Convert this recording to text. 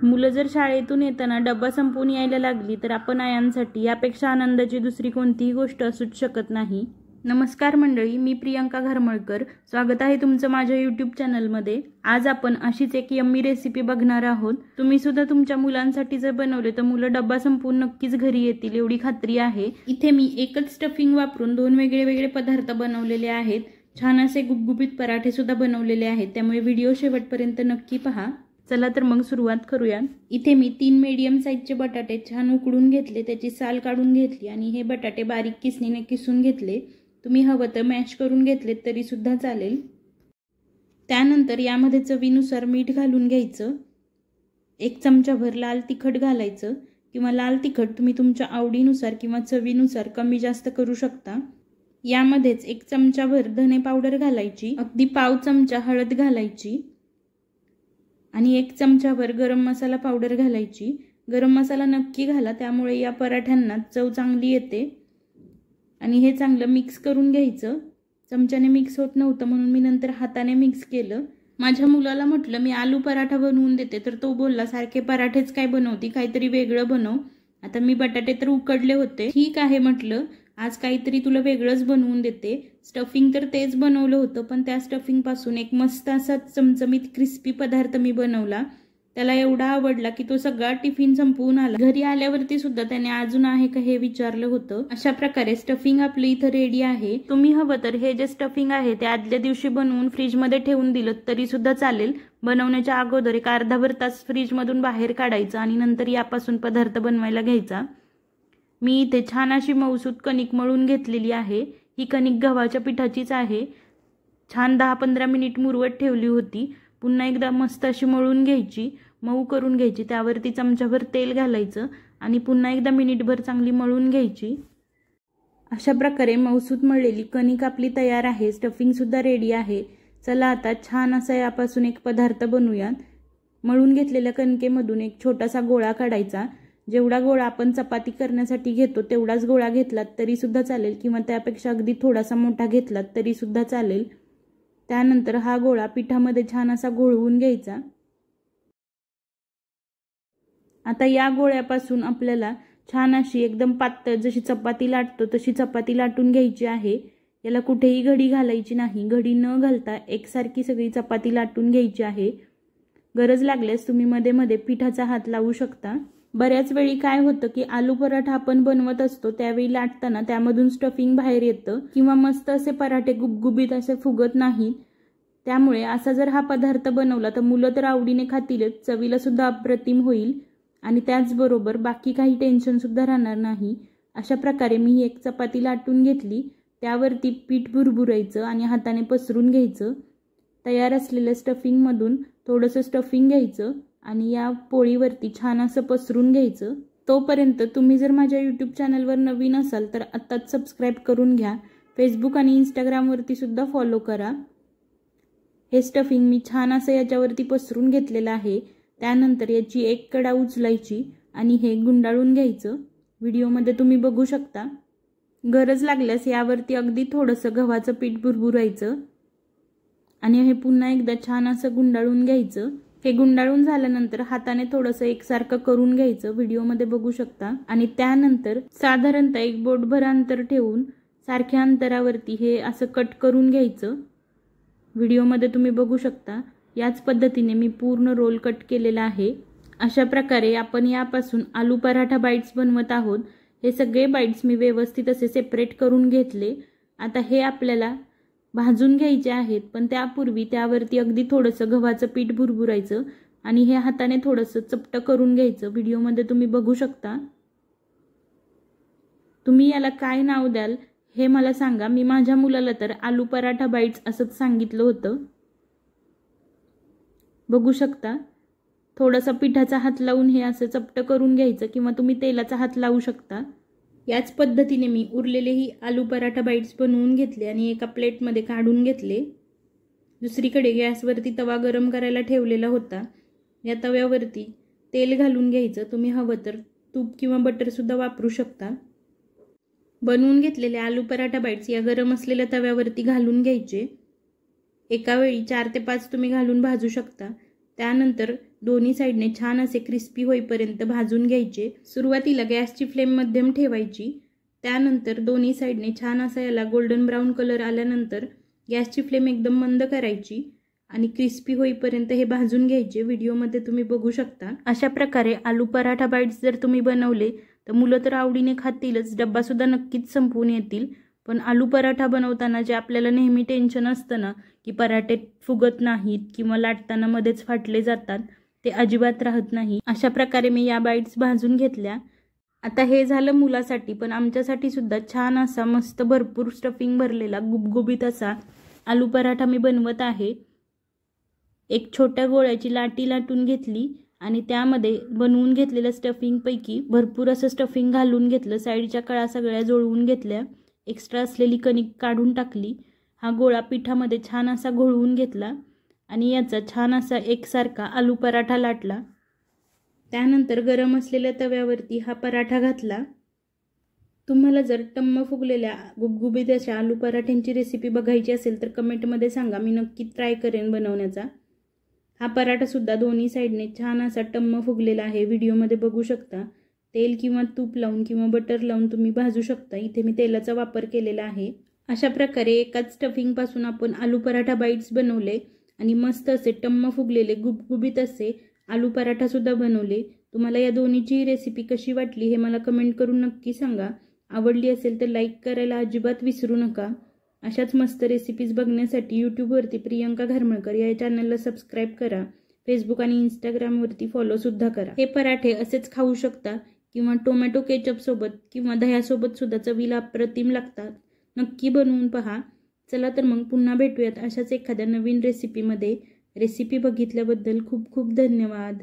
मुलं जर शाळेतून येताना डब्बा संपवून यायला लागली तर आपण आयांसाठी यापेक्षा आनंदाची दुसरी कोणतीही गोष्ट असूच शकत नाही। नमस्कार मंडळी, मी प्रियंका घरमळकर, स्वागत आहे तुमचं माझ्या यूट्यूब चॅनलमध्ये। आज आपण अशीच एक यम्मी रेसिपी बघणार आहोत। तुम्ही सुद्धा तुमच्या मुलांसाठी जर बनवले तर मुलं डब्बा संपवून नक्कीच घरी येतील एवढी खात्री आहे। इथे मी एकच स्टफिंग वापरून दोन वेगळे पदार्थ बनवलेले आहेत। छान असे गुबगुबीत पराठे सुद्धा बनवलेले आहेत, त्यामुळे व्हिडिओ शेवटपर्यंत नक्की पहा। चला तर मग सुरुवात करूया। इथे मी 3 मीडियम साइजचे बटाटे छान उकडून घेतले, त्याची साल काढून घेतली आणि हे बटाटे बारीक किसणीने किसून घेतले। तुम्ही हवं तर मॅश करून घेतले तरी सुद्धा चालेल। त्यानंतर यामध्ये चवीनुसार मीठ घालून घ्यायचं। 1 चमचाभर लाल तिखट घालायचं, किंवा लाल तिखट तुम्ही तुमच्या आवडीनुसार किंवा चवीनुसार कमी जास्त करू शकता। यामध्येच 1 चमचाभर धने पावडर घालायची, अगदी पाव चमचा हळद घालायची आणि 1 चमचाभर गरम मसाला पावडर घालायची। गरम मसाला नक्की घाला, त्यामुळे या पराठ्यांना चव चांगली येते। आणि हे चांगलं मिक्स करून घ्यायचं। चमच्याने मिक्स होत नव्हतं म्हणून मी नंतर हाताने मिक्स केलं। माझ्या मुलाला म्हटलं मी आलू पराठा बनवून देते, तर तो बोलला सारखे पराठेच काय बनवती, काहीतरी वेगळं बनव। आता मी बटाटे तर उकडले होते, ठीक आहे म्हटलं, आज काहीतरी तुला वेगळंच बनवून देते। स्टफिंग तर तेच बनवलं होतं, पण त्या स्टफिंग पासून एक मस्त असा चमचमीत क्रिस्पी पदार्थ मी बनवला। त्याला एवढा आवडला की तो सगळा टिफिन संपवून आला। घरी आल्यावरती सुद्धा त्याने अजून आहे का हे विचारलं होतं। अशा प्रकारे स्टफिंग आपली इथं रेडी आहे। तुम्ही हवं तर हे जे स्टफिंग आहे ते आदल्या दिवशी बनवून फ्रीजमध्ये ठेवून दिलं तरी सुद्धा चालेल। बनवण्याच्या अगोदर एक अर्धाभर तास फ्रीजमधून बाहेर काढायचं आणि नंतर यापासून पदार्थ बनवायला घ्यायचा। मी इथे छान अशी मऊसूत कणिक मळून घेतलेली आहे। ही कणिक गव्हाच्या पिठाचीच आहे। छान 10-15 मिनिट मुरवत ठेवली होती। पुन्हा एकदा मस्त अशी मळून घ्यायची, मऊ करून घ्यायची। त्यावरती चमचाभर तेल घालायचं आणि पुन्हा एकदा मिनिटभर चांगली मळून घ्यायची। अशा प्रकारे मऊसूत मळलेली कणिक आपली तयार आहे। स्टफिंग सुद्धा रेडी आहे। चला आता छान असा यापासून एक पदार्थ बनवूयात। मळून घेतलेल्या कणकेमधून एक छोटासा गोळा काढायचा। जेवढा गोळा आपण चपाती करण्यासाठी घेतो तेवढाच गोळा घेतलात तरी सुद्धा चालेल, किंवा त्यापेक्षा अगदी थोडासा मोठा घेतलात तरी सुद्धा चालेल। त्यानंतर हा गोळा पिठामध्ये छान असा घोळवून घ्यायचा। आता या गोळ्यापासून आपल्याला छान अशी एकदम पातळ जशी चपाती लाटतो तशी चपाती लाटून घ्यायची आहे। याला कुठेही घडी घालायची नाही। घडी न घालता एकसारखी सगळी चपाती लाटून घ्यायची आहे। गरज लागल्यास तुम्ही मध्ये मध्ये पिठाचा हात लावू शकता। बऱ्याच वेळी काय होतं की आलू पराठा आपण बनवत असतो त्यावेळी लाटताना त्यामधून स्टफिंग बाहेर येतं, किंवा मस्त असे पराठे गुबगुबीत असे फुगत नाहीत। त्यामुळे असा जर हा पदार्थ बनवला तर मुलं तर आवडीने खातीलच, चवीला सुद्धा अप्रतिम होईल आणि त्याचबरोबर बाकी काही टेन्शन सुद्धा राहणार नाही। अशा प्रकारे मी एक चपाती लाटून घेतली, त्यावरती पीठ भुरभुरायचं आणि हाताने पसरून घ्यायचं। तयार असलेल्या स्टफिंगमधून थोडंसं स्टफिंग घ्यायचं आणि या पोळीवरती छान असं पसरून घ्यायचं। तोपर्यंत तुम्ही जर माझ्या यूट्यूब चॅनलवर नवीन असाल तर आत्ताच सबस्क्राईब करून घ्या। फेसबुक आणि इंस्टाग्रामवरती सुद्धा फॉलो करा। हे स्टफिंग मी छान असं याच्यावरती पसरून घेतलेलं आहे। त्यानंतर याची एक कडा उचलायची आणि हे गुंडाळून घ्यायचं। व्हिडिओमध्ये तुम्ही बघू शकता। गरज लागल्यास यावरती अगदी थोडंसं गव्हाचं पीठ भुरभुरायचं आणि हे पुन्हा एकदा छान असं गुंडाळून घ्यायचं। हे गुंडाळून झाल्यानंतर हाताने थोडंसं एकसारखं करून घ्यायचं, व्हिडिओमध्ये बघू शकता। आणि त्यानंतर साधारणतः 1 बोटभर अंतर ठेवून सारख्या अंतरावरती हे असं कट करून घ्यायचं। व्हिडिओमध्ये तुम्ही बघू शकता। याच पद्धतीने मी पूर्ण रोल कट केलेला आहे। अशा प्रकारे आपण यापासून आलू पराठा बाईट्स बनवत आहोत। हे सगळे बाईट्स मी व्यवस्थित असे सेपरेट करून घेतले। आता हे आपल्याला भाजून घ्यायचे आहेत, पण त्यापूर्वी त्यावरती अगदी थोडंसं गव्हाचं पीठ भुरभुरायचं आणि हे हाताने थोडंसं चपटं करून घ्यायचं। व्हिडिओमध्ये तुम्ही बघू शकता। तुम्ही याला काय नाव द्याल हे मला सांगा। मी माझ्या मुलाला तर आलू पराठा बाईट्स असंच सांगितलं होतं। बघू शकता। थोडासा पिठाचा हात लावून हे असं चपटं करून घ्यायचं, किंवा तुम्ही तेलाचा हात लावू शकता। याच पद्धतीने मी उरलेलेही आलू पराठा बाईट्स बनवून घेतले आणि एका प्लेटमध्ये काढून घेतले। दुसरीकडे गॅसवरती तवा गरम करायला ठेवलेला होता। या तव्यावरती तेल घालून घ्यायचं। तुम्ही हवं तर तूप किंवा बटर सुद्धा वापरू शकता। बनवून घेतलेले आलू पराठा बाईट्स या गरम असलेल्या तव्यावरती घालून घ्यायचे। एका वेळी 4 ते 5 तुम्ही घालून भाजू शकता। त्यानंतर दोन्ही साईडने छान असे क्रिस्पी होईपर्यंत भाजून घ्यायचे। सुरुवातीला गॅसची फ्लेम मध्यम ठेवायची, त्यानंतर दोन्ही साईडने छान असा याला गोल्डन ब्राऊन कलर आल्यानंतर गॅसची फ्लेम एकदम मंद करायची आणि क्रिस्पी होईपर्यंत हे भाजून घ्यायचे। व्हिडिओमध्ये तुम्ही बघू शकता। अशा प्रकारे आलू पराठा बाईट्स जर तुम्ही बनवले तर मुलं तर आवडीने खातीलच, डब्बासुद्धा नक्कीच संपवून येतील। पण आलू पराठा बनवताना जे आपल्याला नेहमी टेन्शन असतं ना की पराठे फुगत नाहीत किंवा लाटताना मध्येच फाटले जातात, ते अजिबात राहत नाही। अशा प्रकारे मी या बाईट्स भाजून घेतल्या। आता हे झालं मुलासाठी, पण आमच्यासाठी सुद्धा छान असा मस्त भरपूर स्टफिंग भरलेला गुबगुबीत असा आलू पराठा मी बनवत आहे। एक छोट्या गोळ्याची लाटी लाटून घेतली आणि त्यामध्ये बनवून घेतलेल्या स्टफिंगपैकी भरपूर असं स्टफिंग घालून घेतलं। साईडच्या कळा सगळ्या जोडवून घेतल्या, एक्स्ट्रा असलेली कणिक काढून टाकली। हा गोळा पिठामध्ये छान असा घोळवून घेतला आणि याचा छान असा एकसारखा आलू पराठा लाटला। त्यानंतर गरम असलेल्या तव्यावरती हा पराठा घातला। तुम्हाला जर टम्म फुगलेल्या गुबगुबीत अशा आलू पराठ्यांची रेसिपी बघायची असेल तर कमेंटमध्ये सांगा, मी नक्की ट्राय करेन बनवण्याचा। हा पराठा सुद्धा दोन्ही साईडने छान असा टम्म फुगलेला आहे, व्हिडिओमध्ये बघू शकता। तेल किंवा तूप लावून किंवा बटर लावून तुम्ही भाजू शकता, इथे मी तेलाचा वापर केलेला आहे। अशा प्रकारे एकाच स्टफिंगपासून आपण आलू पराठा बाईट्स बनवले आणि मस्त असे टम्म फुगलेले गुबगुबीत असे आलू पराठा सुद्धा बनवले। तुम्हाला या दोन्हीची रेसिपी कशी वाटली हे मला कमेंट करून नक्की सांगा। आवडली असेल तर लाईक करायला अजिबात विसरू नका। अशाच मस्त रेसिपीज बघण्यासाठी यूट्यूबवरती प्रियंका घरमळकर या चॅनलला सबस्क्राईब करा। फेसबुक आणि इंस्टाग्रामवरती फॉलोसुद्धा करा। हे पराठे असेच खाऊ शकता किंवा टोमॅटो केचपसोबत किंवा दह्यासोबत सुद्धा चवीला अप्रतिम लागतात। नक्की बनवून पहा। चला तर मग पुन्हा भेटूयात अशाच एखाद्या नवीन रेसिपीमध्ये। रेसिपी बघितल्याबद्दल खूप खूप धन्यवाद।